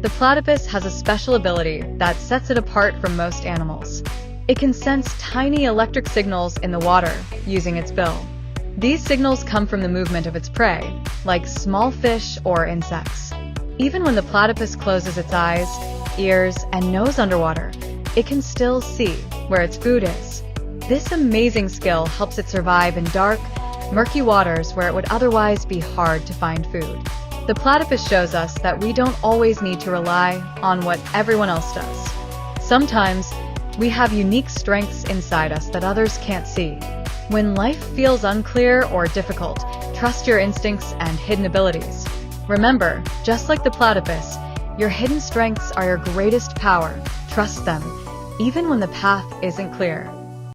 The platypus has a special ability that sets it apart from most animals. It can sense tiny electric signals in the water using its bill. These signals come from the movement of its prey, like small fish or insects. Even when the platypus closes its eyes, ears, and nose underwater, it can still see where its food is. This amazing skill helps it survive in dark, murky waters where it would otherwise be hard to find food. The platypus shows us that we don't always need to rely on what everyone else does. Sometimes, we have unique strengths inside us that others can't see. When life feels unclear or difficult, trust your instincts and hidden abilities. Remember, just like the platypus, your hidden strengths are your greatest power. Trust them, even when the path isn't clear.